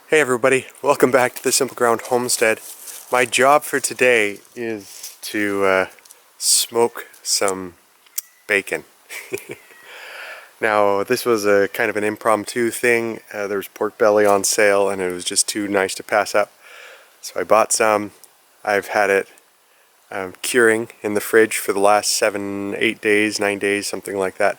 Hey everybody, welcome back to the Simple Ground Homestead. My job for today is to smoke some bacon. Now this was a kind of an impromptu thing. There was pork belly on sale and it was just too nice to pass up. So I bought some. I've had it curing in the fridge for the last 7, 8 days, 9 days, something like that.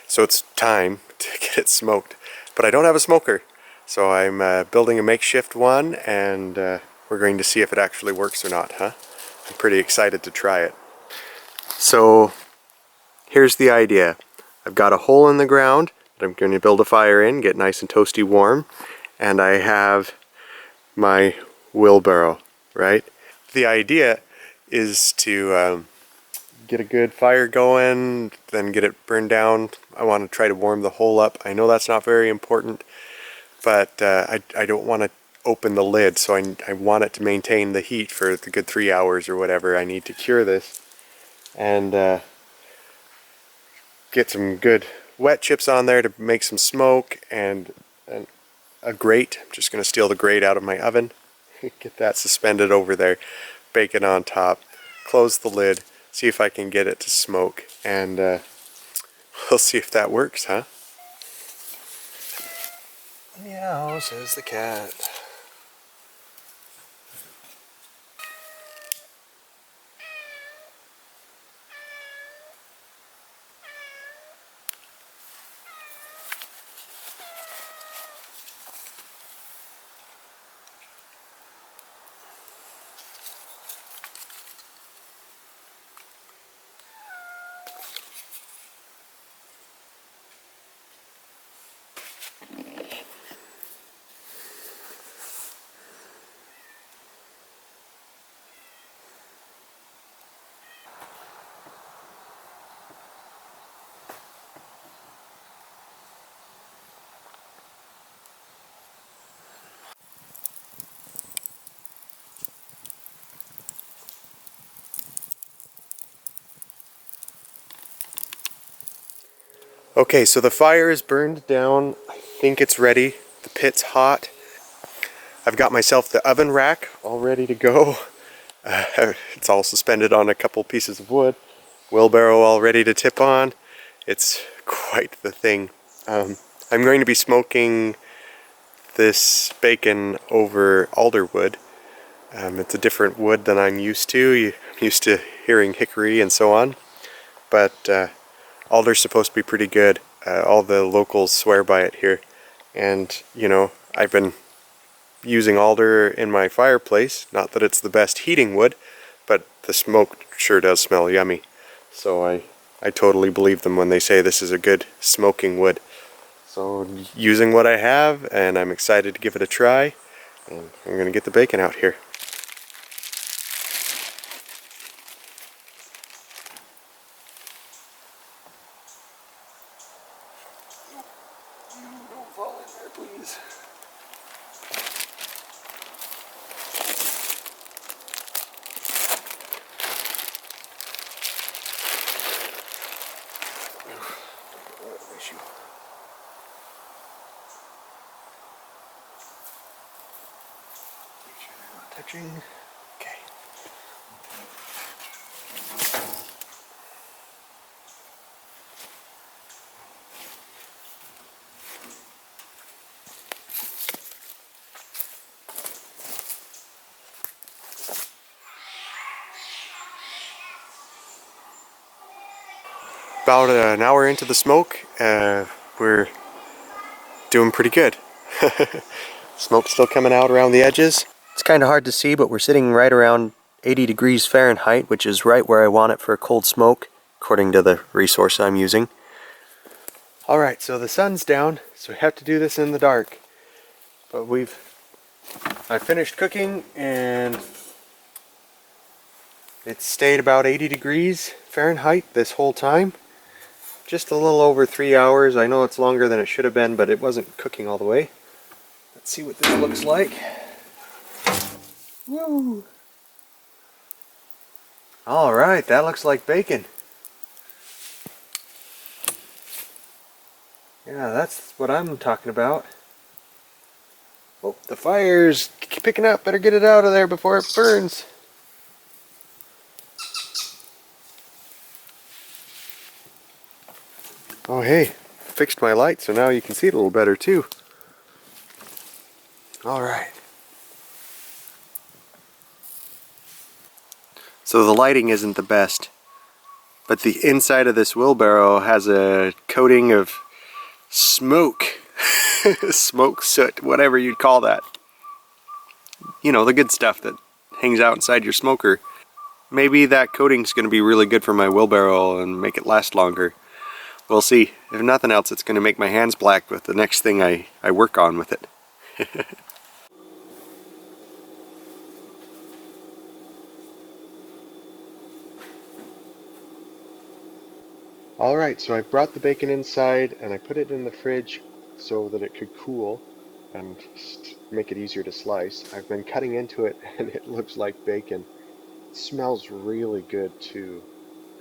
So it's time to get it smoked. But I don't have a smoker. So I'm building a makeshift one, and we're going to see if it actually works or not, huh? I'm pretty excited to try it. So here's the idea. I've got a hole in the ground that I'm going to build a fire in, get nice and toasty warm, and I have my wheelbarrow, right? The idea is to get a good fire going, then get it burned down. I want to try to warm the hole up. I know that's not very important, but I don't want to open the lid, so I want it to maintain the heat for the good 3 hours or whatever I need to cure this, and get some good wet chips on there to make some smoke, and a grate. I'm just going to steal the grate out of my oven, get that suspended over there, bacon on top, close the lid, see if I can get it to smoke, and we'll see if that works, huh? Meow, says the cat. Okay, so the fire is burned down. I think it's ready. The pit's hot. I've got myself the oven rack all ready to go. It's all suspended on a couple pieces of wood. Wheelbarrow all ready to tip on. It's quite the thing. I'm going to be smoking this bacon over alder wood. It's a different wood than I'm used to. I'm used to hearing hickory and so on. But alder's supposed to be pretty good. All the locals swear by it here. And, you know, I've been using alder in my fireplace. Not that it's the best heating wood, but the smoke sure does smell yummy. So I totally believe them when they say this is a good smoking wood. So using what I have, and I'm excited to give it a try. And I'm going to get the bacon out here. Don't fall in there, please. Make sure they're not touching. Okay. About an hour into the smoke, we're doing pretty good. Smoke's still coming out around the edges. It's kind of hard to see, but we're sitting right around 80 degrees Fahrenheit, which is right where I want it for a cold smoke, according to the resource I'm using. Alright, so the sun's down, so we have to do this in the dark. But I finished cooking, and it's stayed about 80 degrees Fahrenheit this whole time. Just a little over 3 hours. I know it's longer than it should have been, but it wasn't cooking all the way. Let's see what this looks like. Woo! Alright, that looks like bacon. Yeah, that's what I'm talking about. Oh, the fire's picking up. Better get it out of there before it burns. Oh hey, fixed my light so now you can see it a little better too. Alright. So the lighting isn't the best, but the inside of this wheelbarrow has a coating of smoke. Smoke, soot, whatever you'd call that. You know, the good stuff that hangs out inside your smoker. Maybe that coating's going to be really good for my wheelbarrow and make it last longer. We'll see. If nothing else, it's going to make my hands black with the next thing I work on with it. Alright, so I brought the bacon inside and I put it in the fridge so that it could cool and make it easier to slice. I've been cutting into it and it looks like bacon. It smells really good too.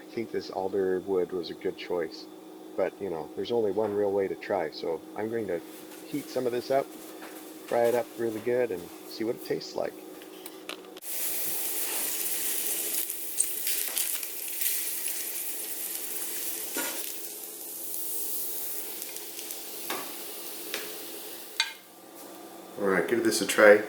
I think this alder wood was a good choice. But, you know, there's only one real way to try, so I'm going to heat some of this up, fry it up really good, and see what it tastes like. Alright, give this a try.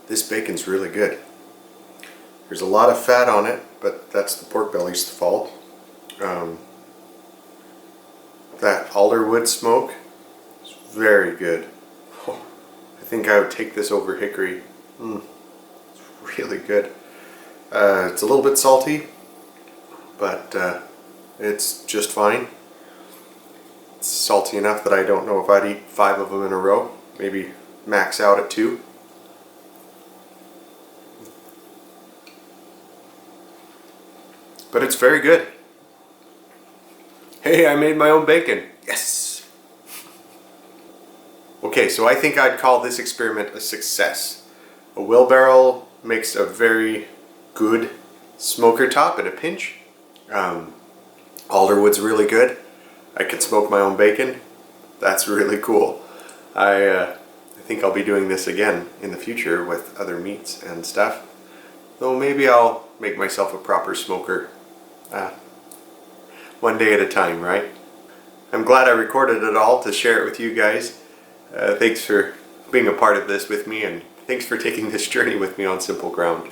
This bacon's really good. There's a lot of fat on it, but that's the pork belly's fault. That alder wood smoke is very good. Oh, I think I would take this over hickory. It's really good. It's a little bit salty, but it's just fine. It's salty enough that I don't know if I'd eat 5 of them in a row. Maybe max out at 2. But it's very good. Hey, I made my own bacon. Yes! Okay, so I think I'd call this experiment a success. A wheelbarrow makes a very good smoker top at a pinch. Alderwood's really good. I can smoke my own bacon. That's really cool. I think I'll be doing this again in the future with other meats and stuff. Though maybe I'll make myself a proper smoker. One day at a time, right? I'm glad I recorded it all to share it with you guys. Thanks for being a part of this with me, and thanks for taking this journey with me on Simple Ground.